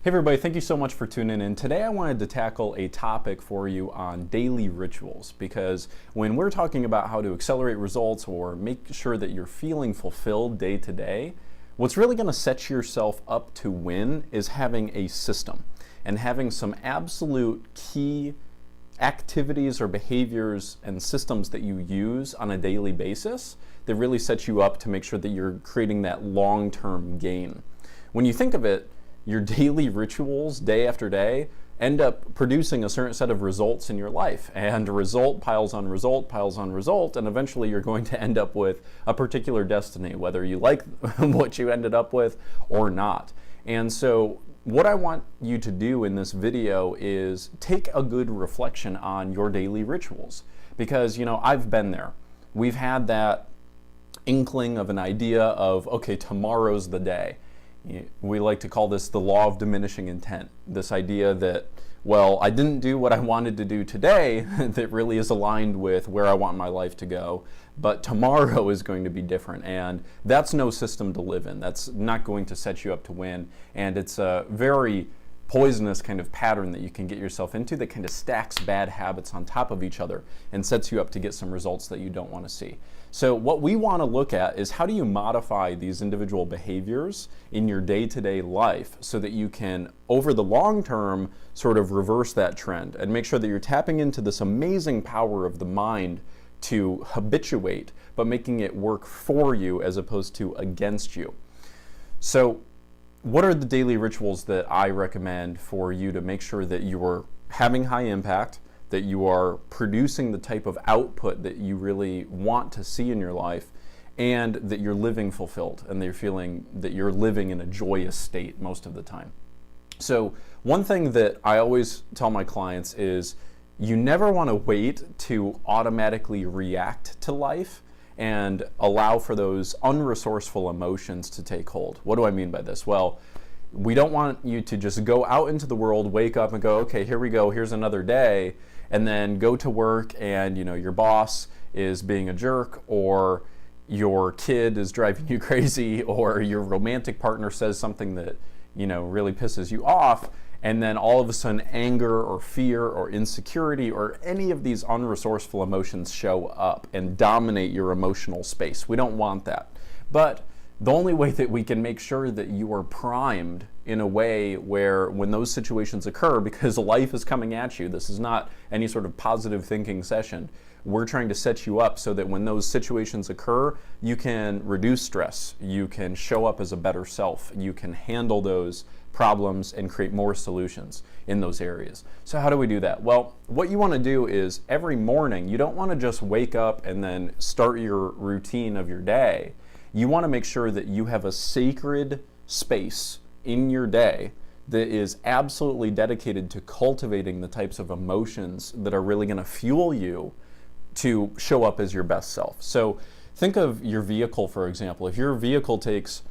Hey everybody, thank you so much for tuning in. Today I wanted to tackle a topic for you on daily rituals, because when we're talking about how to accelerate results or make sure that you're feeling fulfilled day to day, what's really going to set yourself up to win is having a system and having some absolute key activities or behaviors and systems that you use on a daily basis that really set you up to make sure that you're creating that long-term gain. When you think of it, your daily rituals, day after day, end up producing a certain set of results in your life. And result piles on result, piles on result, and eventually you're going to end up with a particular destiny, whether you like what you ended up with or not. And so what I want you to do in this video is take a good reflection on your daily rituals. Because, I've been there. We've had that inkling of an idea of, okay, tomorrow's the day. We like to call this the law of diminishing intent. This idea that, well, I didn't do what I wanted to do today that really is aligned with where I want my life to go, but tomorrow is going to be different. And that's no system to live in. That's not going to set you up to win. And it's a very poisonous kind of pattern that you can get yourself into that kind of stacks bad habits on top of each other and sets you up to get some results that you don't want to see. So what we want to look at is how do you modify these individual behaviors in your day-to-day life so that you can, over the long term, sort of reverse that trend and make sure that you're tapping into this amazing power of the mind to habituate, but making it work for you as opposed to against you. So what are the daily rituals that I recommend for you to make sure that you're having high impact, that you are producing the type of output that you really want to see in your life, and that you're living fulfilled and that you're feeling that you're living in a joyous state most of the time? So one thing that I always tell my clients is you never want to wait to automatically react to life and allow for those unresourceful emotions to take hold. What do I mean by this? Well, we don't want you to just go out into the world, wake up and go, okay, here we go, here's another day, and then go to work and your boss is being a jerk, or your kid is driving you crazy, or your romantic partner says something that really pisses you off, and then all of a sudden anger or fear or insecurity or any of these unresourceful emotions show up and dominate your emotional space. We don't want that. But the only way that we can make sure that you are primed in a way where when those situations occur, because life is coming at you, this is not any sort of positive thinking session, we're trying to set you up so that when those situations occur, you can reduce stress, you can show up as a better self, you can handle those problems and create more solutions in those areas. So how do we do that? Well, what you want to do is every morning, you don't want to just wake up and then start your routine of your day. You want to make sure that you have a sacred space in your day that is absolutely dedicated to cultivating the types of emotions that are really going to fuel you to show up as your best self. So think of your vehicle, for example. If your vehicle takes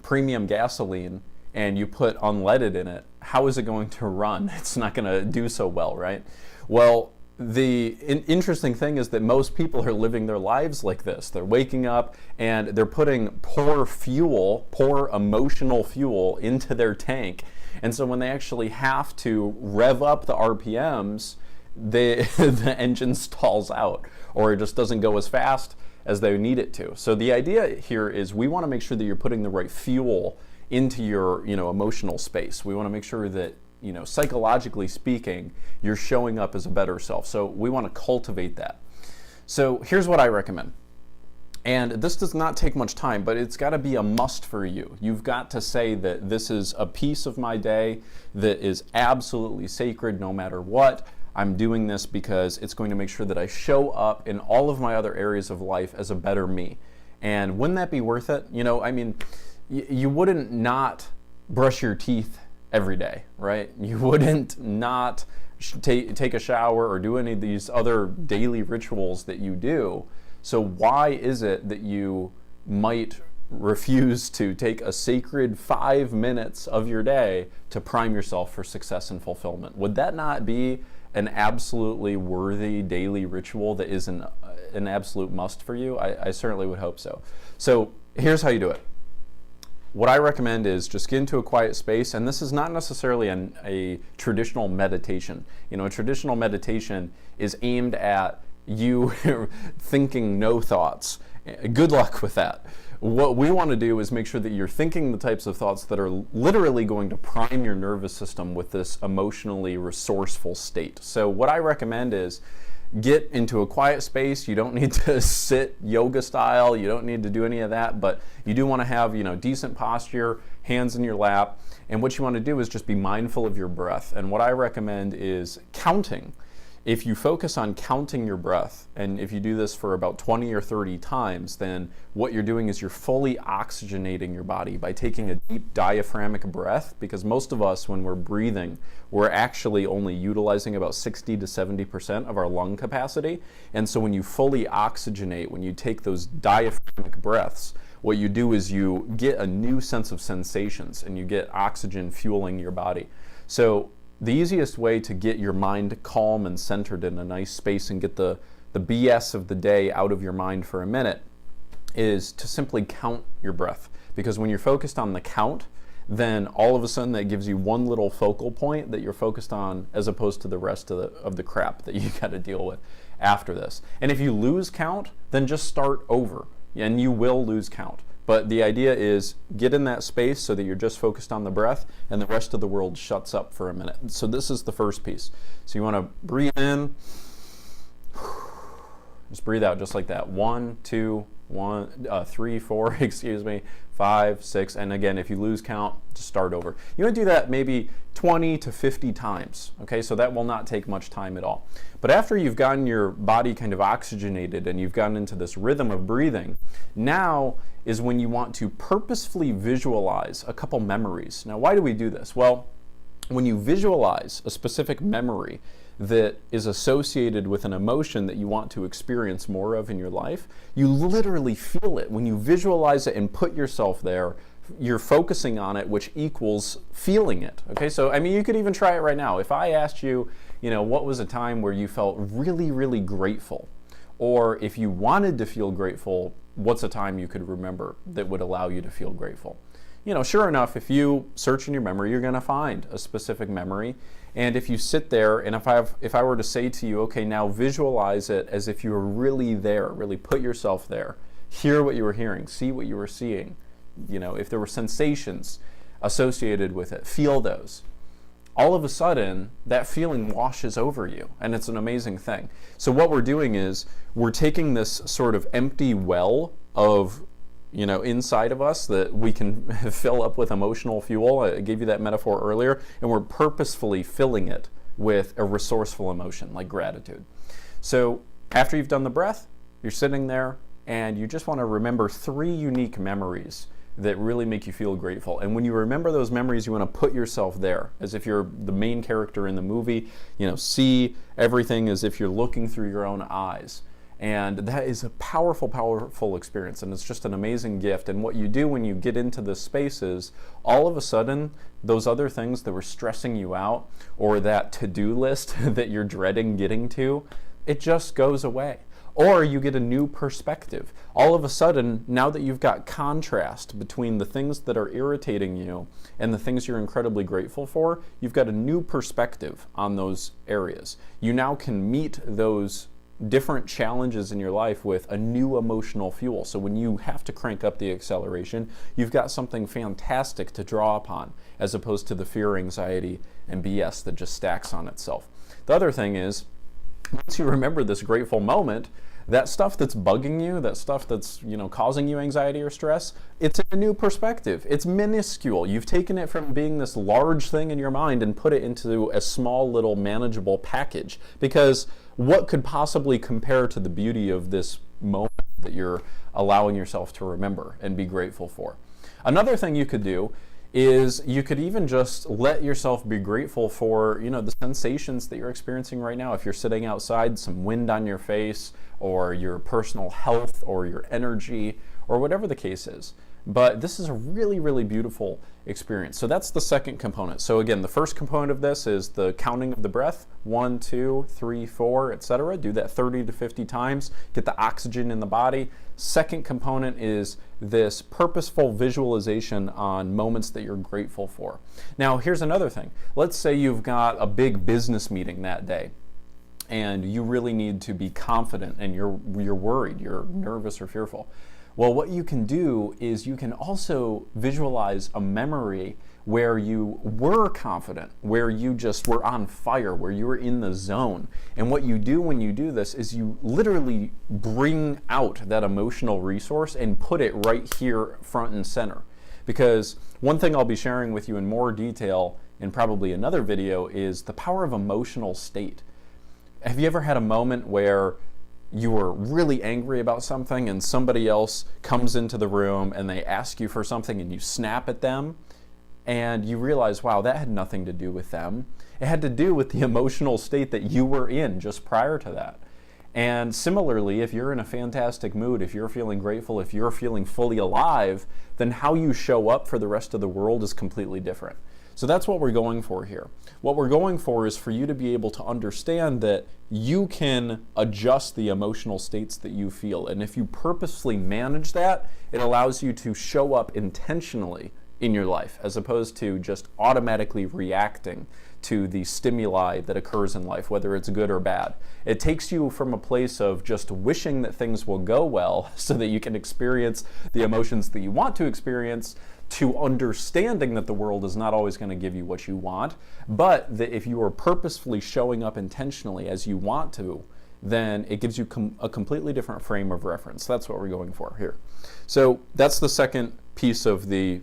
premium gasoline and you put unleaded in it, how is it going to run? It's not going to do so well, right? Well, the interesting thing is that most people are living their lives like this. They're waking up and they're putting poor fuel, poor emotional fuel into their tank. And so when they actually have to rev up the RPMs, the engine stalls out, or it just doesn't go as fast as they need it to. So the idea here is we want to make sure that you're putting the right fuel into your emotional space. We want to make sure that psychologically speaking, you're showing up as a better self. So we want to cultivate that. So here's what I recommend. And this does not take much time, but it's got to be a must for you. You've got to say that this is a piece of my day that is absolutely sacred no matter what. I'm doing this because it's going to make sure that I show up in all of my other areas of life as a better me. And wouldn't that be worth it? You wouldn't not brush your teeth every day, right? You wouldn't not take a shower or do any of these other daily rituals that you do. So why is it that you might refuse to take a sacred 5 minutes of your day to prime yourself for success and fulfillment? Would that not be an absolutely worthy daily ritual that is an absolute must for you? I certainly would hope so. So here's how you do it. what I recommend is just get into a quiet space, and this is not necessarily a traditional meditation. You know, a traditional meditation is aimed at you thinking no thoughts. Good luck with that. What we want to do is make sure that you're thinking the types of thoughts that are literally going to prime your nervous system with this emotionally resourceful state. So what I recommend is get into a quiet space. You don't need to sit yoga style. You don't need to do any of that, but you do want to have, you know, decent posture, hands in your lap. And what you want to do is just be mindful of your breath. And what I recommend is counting. If you focus on counting your breath, and if you do this for about 20 or 30 times, then what you're doing is you're fully oxygenating your body by taking a deep diaphragmatic breath, because most of us, when we're breathing, we're actually only utilizing about 60 to 70% of our lung capacity. And so when you fully oxygenate, when you take those diaphragmatic breaths, what you do is you get a new sense of sensations and you get oxygen fueling your body. So the easiest way to get your mind calm and centered in a nice space and get the BS of the day out of your mind for a minute is to simply count your breath. Because when you're focused on the count, then all of a sudden that gives you one little focal point that you're focused on, as opposed to the rest of the crap that you got to deal with after this. And if you lose count, then just start over, and you will lose count. But the idea is get in that space so that you're just focused on the breath and the rest of the world shuts up for a minute. So this is the first piece. So you want to breathe in, just breathe out just like that. 1, 2, 3, 4, excuse me, 5, 6, and again, if you lose count, just start over. You want to do that maybe 20 to 50 times, okay? So that will not take much time at all. But after you've gotten your body kind of oxygenated and you've gotten into this rhythm of breathing, now is when you want to purposefully visualize a couple memories. Now, why do we do this? Well, when you visualize a specific memory that is associated with an emotion that you want to experience more of in your life, you literally feel it. When you visualize it and put yourself there, you're focusing on it, which equals feeling it. Okay, so I mean, you could even try it right now. If I asked you, you know, what was a time where you felt really, really grateful? Or if you wanted to feel grateful, what's a time you could remember that would allow you to feel grateful? You know, sure enough, if you search in your memory, you're going to find a specific memory. And if you sit there, and if I were to say to you, okay, now visualize it as if you were really there, really put yourself there, hear what you were hearing, see what you were seeing, you know, if there were sensations associated with it, feel those. All of a sudden, that feeling washes over you, and it's an amazing thing. So what we're doing is we're taking this sort of empty well of, you know, inside of us that we can fill up with emotional fuel. I gave you that metaphor earlier, and we're purposefully filling it with a resourceful emotion like gratitude. So after you've done the breath, you're sitting there and you just want to remember 3 unique memories that really make you feel grateful. And when you remember those memories, you want to put yourself there as if you're the main character in the movie. You know, see everything as if you're looking through your own eyes. And that is a powerful, powerful experience, and it's just an amazing gift. And what you do when you get into this space is, all of a sudden, those other things that were stressing you out, or that to-do list that you're dreading getting to, it just goes away. Or you get a new perspective. All of a sudden, now that you've got contrast between the things that are irritating you and the things you're incredibly grateful for, you've got a new perspective on those areas. You now can meet those different challenges in your life with a new emotional fuel. So when you have to crank up the acceleration, you've got something fantastic to draw upon, as opposed to the fear, anxiety, and BS that just stacks on itself. The other thing is, once you remember this grateful moment, that stuff that's bugging you, that stuff that's, you know, causing you anxiety or stress, it's a new perspective. It's minuscule. You've taken it from being this large thing in your mind and put it into a small little manageable package. Because what could possibly compare to the beauty of this moment that you're allowing yourself to remember and be grateful for? Another thing you could do is you could even just let yourself be grateful for, you know, the sensations that you're experiencing right now. If you're sitting outside, some wind on your face, or your personal health, or your energy, or whatever the case is. But this is a really, really beautiful experience. So that's the second component. So again, the first component of this is the counting of the breath, 1, 2, 3, 4, etc. Do that 30 to 50 times, get the oxygen in the body. Second component is this purposeful visualization on moments that you're grateful for. Now, here's another thing. Let's say you've got a big business meeting that day, and you really need to be confident, and you're worried, you're nervous or fearful. Well, what you can do is you can also visualize a memory where you were confident, where you just were on fire, where you were in the zone. And what you do when you do this is you literally bring out that emotional resource and put it right here front and center. Because one thing I'll be sharing with you in more detail in probably another video is the power of emotional state. Have you ever had a moment where you were really angry about something and somebody else comes into the room and they ask you for something and you snap at them and you realize, wow, that had nothing to do with them. It had to do with the emotional state that you were in just prior to that. And similarly, if you're in a fantastic mood, if you're feeling grateful, if you're feeling fully alive, then how you show up for the rest of the world is completely different. So that's what we're going for here. What we're going for is for you to be able to understand that you can adjust the emotional states that you feel. And if you purposefully manage that, it allows you to show up intentionally in your life as opposed to just automatically reacting to the stimuli that occurs in life, whether it's good or bad. It takes you from a place of just wishing that things will go well so that you can experience the emotions that you want to experience, to understanding that the world is not always going to give you what you want, but that if you are purposefully showing up intentionally as you want to, then it gives you a completely different frame of reference. That's what we're going for here. So that's the second piece of the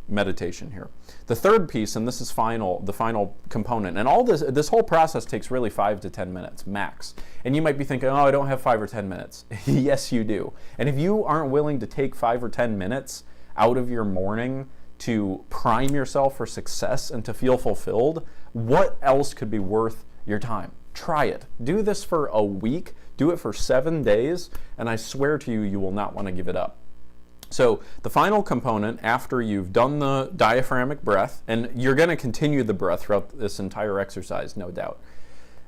meditation here. The third piece, and this is the final component, and all this whole process takes really 5 to 10 minutes max. And you might be thinking, oh, I don't have 5 or 10 minutes. Yes, you do. And if you aren't willing to take 5 or 10 minutes out of your morning to prime yourself for success and to feel fulfilled, what else could be worth your time? Try it. Do this for a week. Do it for 7 days, and I swear to you, you will not want to give it up. So the final component, after you've done the diaphragmatic breath, and you're going to continue the breath throughout this entire exercise, no doubt.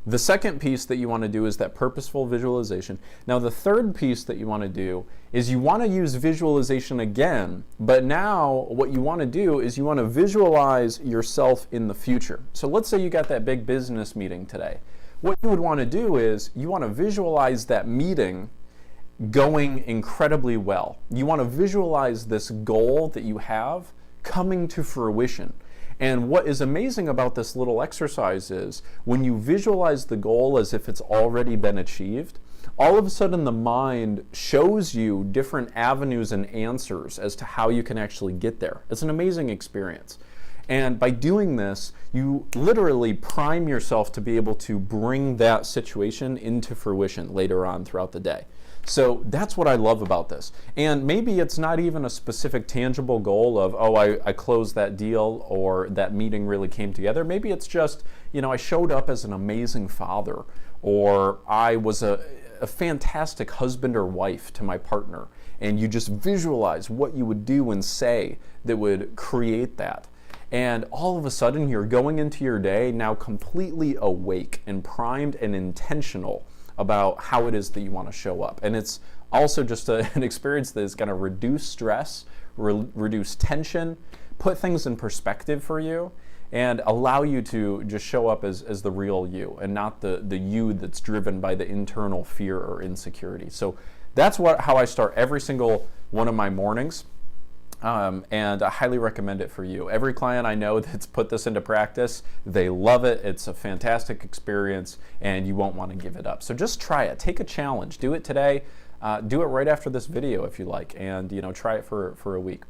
The second piece that you want to do is that purposeful visualization. Now the third piece that you want to do is you want to use visualization again, but now what you want to do is you want to visualize yourself in the future. So let's say you got that big business meeting today. What you would want to do is you want to visualize that meeting going incredibly well. You want to visualize this goal that you have coming to fruition. And what is amazing about this little exercise is when you visualize the goal as if it's already been achieved, all of a sudden the mind shows you different avenues and answers as to how you can actually get there. It's an amazing experience. And by doing this, you literally prime yourself to be able to bring that situation into fruition later on throughout the day. So that's what I love about this. And maybe it's not even a specific tangible goal of, oh, I closed that deal or that meeting really came together. Maybe it's just, I showed up as an amazing father, or I was a fantastic husband or wife to my partner. And you just visualize what you would do and say that would create that. And all of a sudden you're going into your day now completely awake and primed and intentional about how it is that you want to show up. And it's also just an experience that is going to reduce stress, reduce tension, put things in perspective for you, and allow you to just show up as the real you and not the you that's driven by the internal fear or insecurity. So that's how I start every single one of my mornings. And I highly recommend it for you. Every client I know that's put this into practice, they love it. It's a fantastic experience, and you won't want to give it up. So just try it. Take a challenge. Do it today. Do it right after this video if you like, and try it for a week.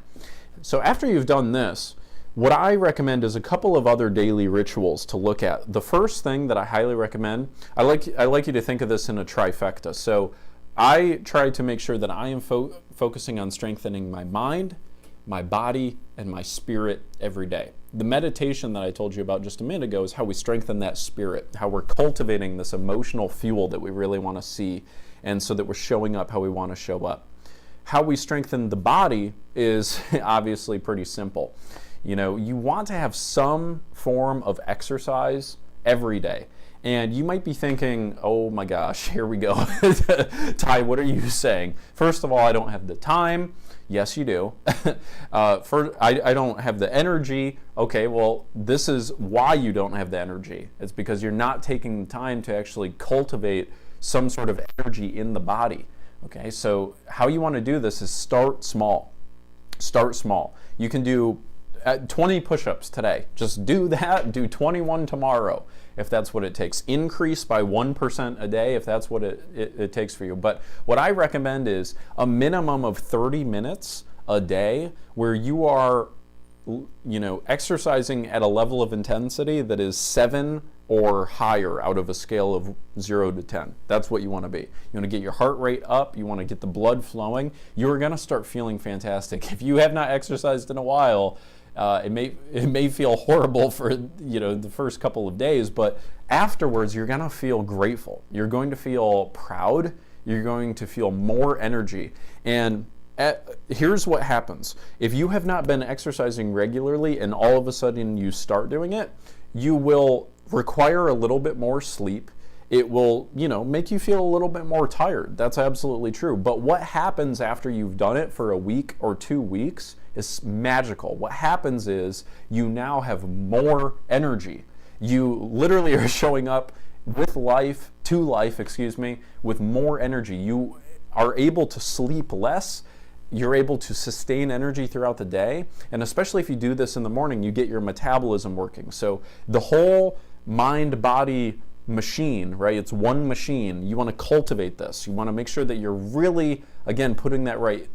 So after you've done this, what I recommend is a couple of other daily rituals to look at. The first thing that I highly recommend, I like you to think of this in a trifecta. So I try to make sure that I am focusing on strengthening my mind, my body, and my spirit every day. The meditation that I told you about just a minute ago is how we strengthen that spirit, how we're cultivating this emotional fuel that we really want to see, and so that we're showing up how we want to show up. how we strengthen the body is obviously pretty simple. You want to have some form of exercise every day. And you might be thinking, oh my gosh, here we go. Ty, what are you saying? First of all, I don't have the time. Yes, you do. I don't have the energy. Okay, well, this is why you don't have the energy. It's because you're not taking the time to actually cultivate some sort of energy in the body. Okay, so how you want to do this is start small. Start small. You can do 20 push-ups today. Just do that. Do 21 tomorrow, if that's what it takes. Increase by 1% a day, if that's what it takes for you. But what I recommend is a minimum of 30 minutes a day where you are, exercising at a level of intensity that is 7 or higher out of a scale of 0 to 10. That's what you want to be. You want to get your heart rate up. You want to get the blood flowing. You're going to start feeling fantastic. If you have not exercised in a while, it may feel horrible for the first couple of days, but afterwards you're going to feel grateful. You're going to feel proud. You're going to feel more energy. And here's what happens. If you have not been exercising regularly and all of a sudden you start doing it, you will require a little bit more sleep. It will, make you feel a little bit more tired. That's absolutely true. But what happens after you've done it for a week or 2 weeks is magical. What happens is you now have more energy. You literally are showing up with life, with more energy. You are able to sleep less. You're able to sustain energy throughout the day. And especially if you do this in the morning, you get your metabolism working. So the whole mind-body machine, right? It's one machine. You want to cultivate this. You want to make sure that you're really, again, putting that right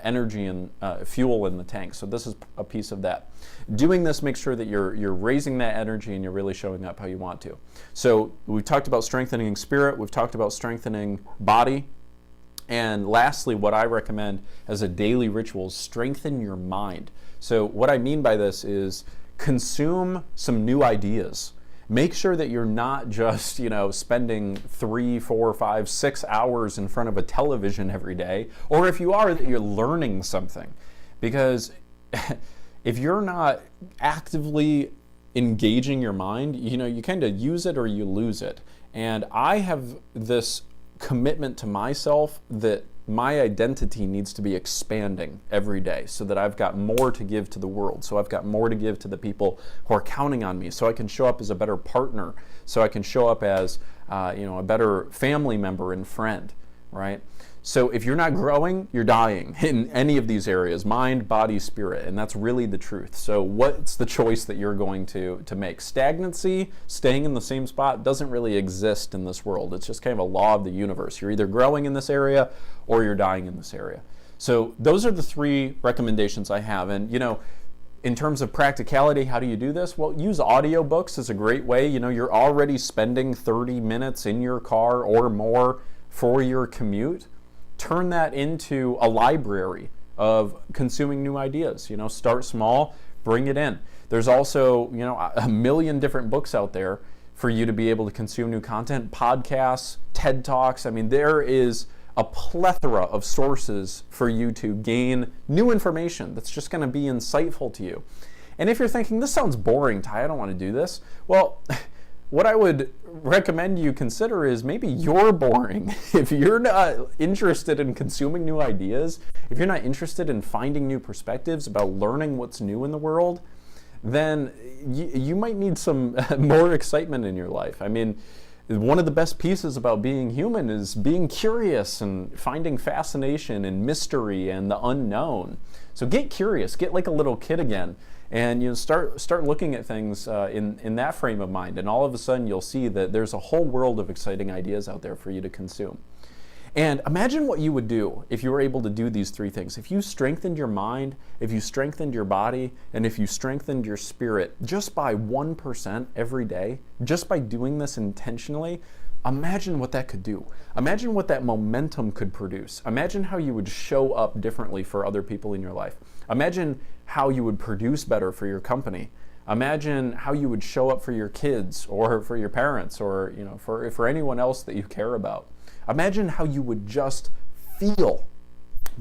energy and fuel in the tank. So this is a piece of that. Doing this makes sure that you're raising that energy and you're really showing up how you want to. So we've talked about strengthening spirit. We've talked about strengthening body. And lastly, what I recommend as a daily ritual is strengthen your mind. So what I mean by this is consume some new ideas. Make sure that you're not just, spending 3, 4, 5, 6 hours in front of a television every day, or if you are, that you're learning something. Because if you're not actively engaging your mind, you kind of use it or you lose it. And I have this commitment to myself that my identity needs to be expanding every day so that I've got more to give to the world. So I've got more to give to the people who are counting on me, so I can show up as a better partner, so I can show up as a better family member and friend, right? So if you're not growing, you're dying in any of these areas, mind, body, spirit, and that's really the truth. So what's the choice that you're going to make? Stagnancy, staying in the same spot, doesn't really exist in this world. It's just kind of a law of the universe. You're either growing in this area or you're dying in this area. So those are the 3 recommendations I have. And in terms of practicality, how do you do this? Well, use audiobooks is a great way. You're already spending 30 minutes in your car or more for your commute. Turn that into a library of consuming new ideas. Start small, bring it in. There's also, a million different books out there for you to be able to consume new content, podcasts, TED Talks. I mean, there is a plethora of sources for you to gain new information that's just going to be insightful to you. And if you're thinking, this sounds boring, Ty, I don't want to do this. Well, what I would recommend you consider is maybe you're boring. If you're not interested in consuming new ideas, if you're not interested in finding new perspectives about learning what's new in the world, then you might need some more excitement in your life. I mean, one of the best pieces about being human is being curious and finding fascination and mystery and the unknown. So get curious, get like a little kid again, and start looking at things in that frame of mind, and all of a sudden you'll see that there's a whole world of exciting ideas out there for you to consume. And imagine what you would do if you were able to do these 3 things. If you strengthened your mind, if you strengthened your body, and if you strengthened your spirit just by 1% every day, just by doing this intentionally, imagine what that could do. Imagine what that momentum could produce. Imagine how you would show up differently for other people in your life. Imagine how you would produce better for your company. Imagine how you would show up for your kids or for your parents or for anyone else that you care about. Imagine how you would just feel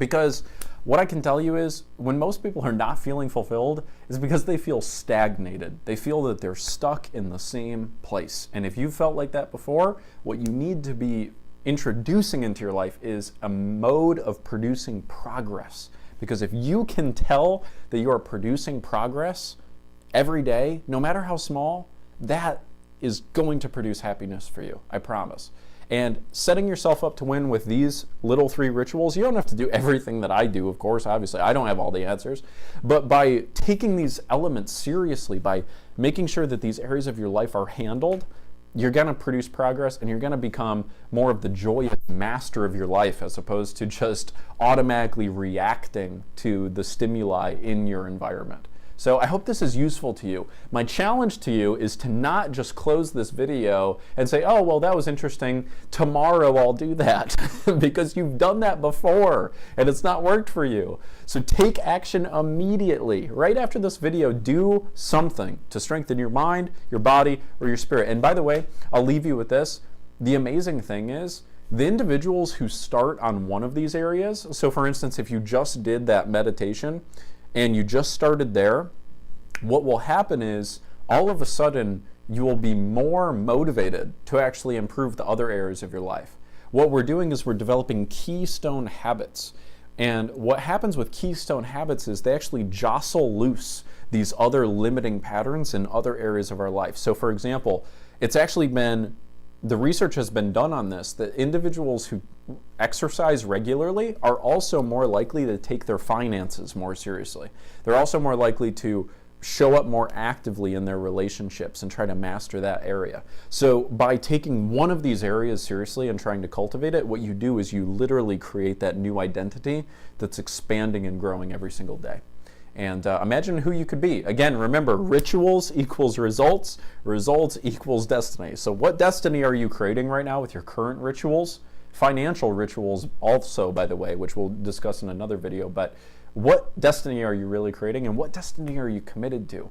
Because what I can tell you is when most people are not feeling fulfilled is because they feel stagnated. They feel that they're stuck in the same place. And if you've felt like that before, what you need to be introducing into your life is a mode of producing progress. Because if you can tell that you are producing progress every day, no matter how small, that is going to produce happiness for you, I promise. And setting yourself up to win with these little 3 rituals, you don't have to do everything that I do, of course, obviously. I don't have all the answers. But by taking these elements seriously, by making sure that these areas of your life are handled, you're going to produce progress and you're going to become more of the joyous master of your life as opposed to just automatically reacting to the stimuli in your environment. So I hope this is useful to you. My challenge to you is to not just close this video and say, oh, well, that was interesting. Tomorrow I'll do that because you've done that before and it's not worked for you. So take action immediately. Right after this video, do something to strengthen your mind, your body, or your spirit. And by the way, I'll leave you with this. The amazing thing is, the individuals who start on one of these areas, so for instance, if you just did that meditation, and you just started there, what will happen is all of a sudden you will be more motivated to actually improve the other areas of your life. What we're doing is we're developing keystone habits. And what happens with keystone habits is they actually jostle loose these other limiting patterns in other areas of our life. So for example, it's actually been, the research has been done on this, that individuals who exercise regularly are also more likely to take their finances more seriously. They're also more likely to show up more actively in their relationships and try to master that area. So by taking one of these areas seriously and trying to cultivate it, what you do is you literally create that new identity that's expanding and growing every single day. And imagine who you could be. Again, remember, rituals equals results, results equals destiny. So what destiny are you creating right now with your current rituals? Financial rituals also, by the way, which we'll discuss in another video, but what destiny are you really creating and what destiny are you committed to?